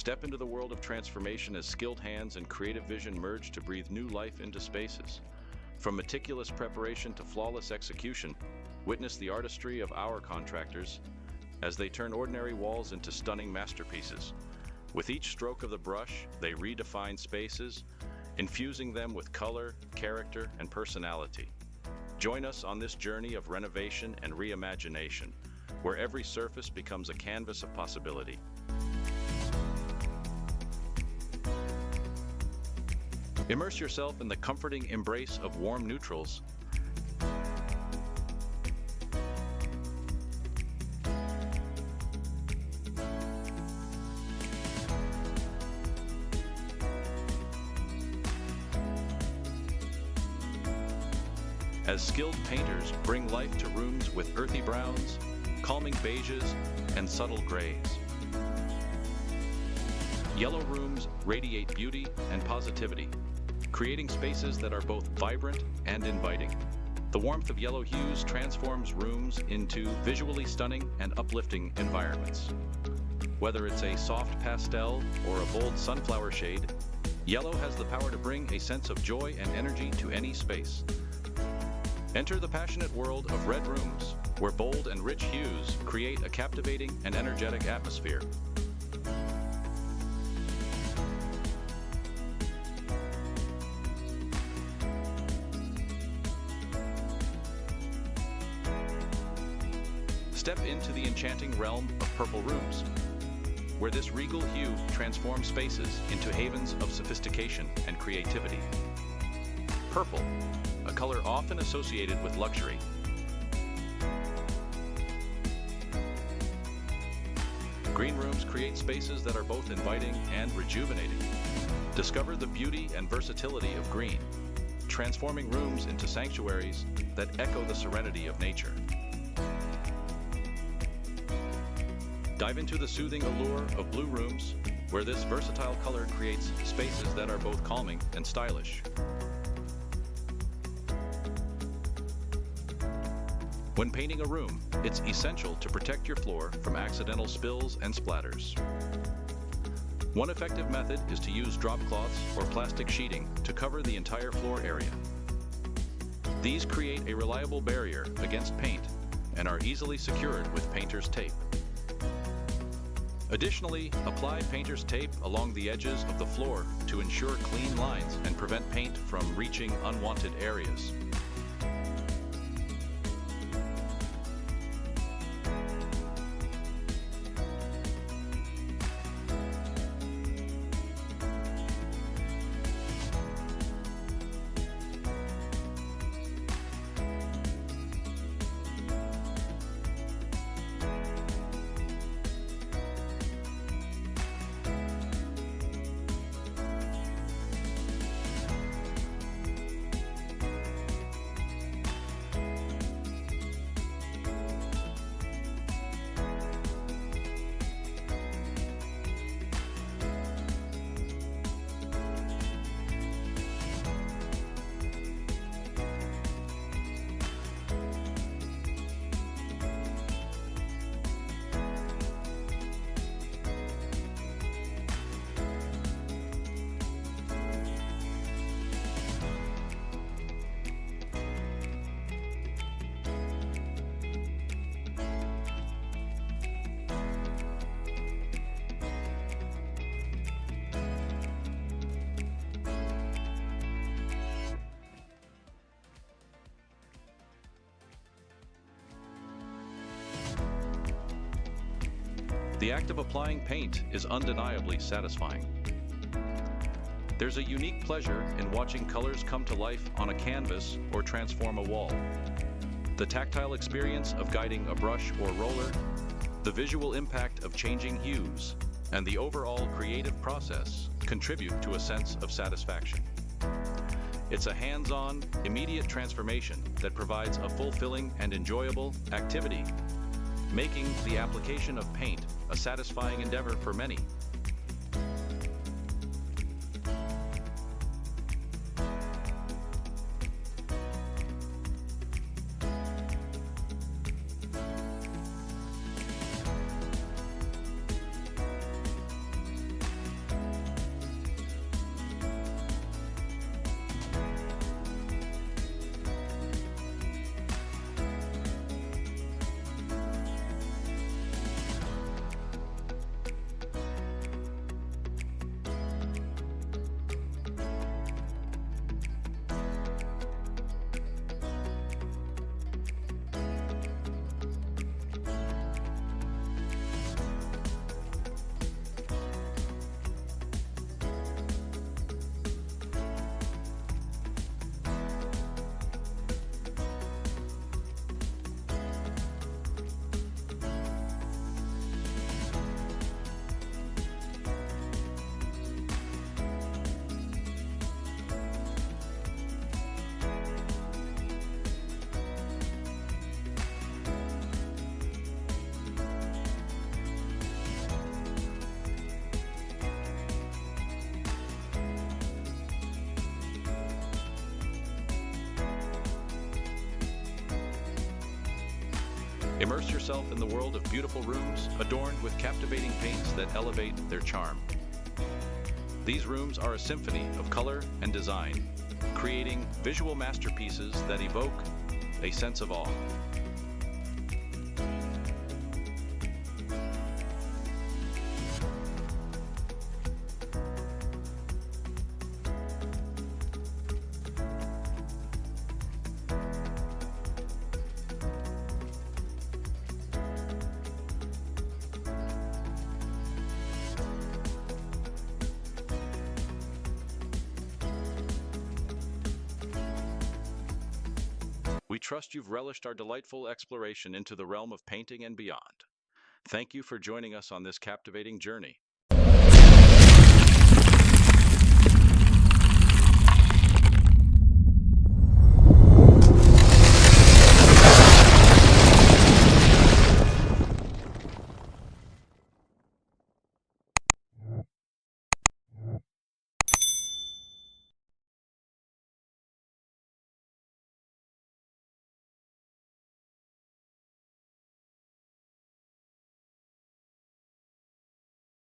Step into the world of transformation as skilled hands and creative vision merge to breathe new life into spaces. From meticulous preparation to flawless execution, witness the artistry of our contractors as they turn ordinary walls into stunning masterpieces. With each stroke of the brush, they redefine spaces, infusing them with color, character, and personality. Join us on this journey of renovation and reimagination, where every surface becomes a canvas of possibility. Immerse yourself in the comforting embrace of warm neutrals. As skilled painters bring life to rooms with earthy browns, calming beiges, and subtle grays. Yellow rooms radiate beauty and positivity, creating spaces that are both vibrant and inviting. The warmth of yellow hues transforms rooms into visually stunning and uplifting environments. Whether it's a soft pastel or a bold sunflower shade, yellow has the power to bring a sense of joy and energy to any space. Enter the passionate world of red rooms, where bold and rich hues create a captivating and energetic atmosphere. Step into the enchanting realm of purple rooms, where this regal hue transforms spaces into havens of sophistication and creativity. Purple, a color often associated with luxury. Green rooms create spaces that are both inviting and rejuvenating. Discover the beauty and versatility of green, transforming rooms into sanctuaries that echo the serenity of nature. Dive into the soothing allure of blue rooms, where this versatile color creates spaces that are both calming and stylish. When painting a room, it's essential to protect your floor from accidental spills and splatters. One effective method is to use drop cloths or plastic sheeting to cover the entire floor area. These create a reliable barrier against paint and are easily secured with painter's tape. Additionally, apply painter's tape along the edges of the floor to ensure clean lines and prevent paint from reaching unwanted areas. The act of applying paint is undeniably satisfying. There's a unique pleasure in watching colors come to life on a canvas or transform a wall. The tactile experience of guiding a brush or roller, the visual impact of changing hues, and the overall creative process contribute to a sense of satisfaction. It's a hands-on, immediate transformation that provides a fulfilling and enjoyable activity, making the application of paint a satisfying endeavor for many. Immerse yourself in the world of beautiful rooms adorned with captivating paints that elevate their charm. These rooms are a symphony of color and design, creating visual masterpieces that evoke a sense of awe. We trust you've relished our delightful exploration into the realm of painting and beyond. Thank you for joining us on this captivating journey.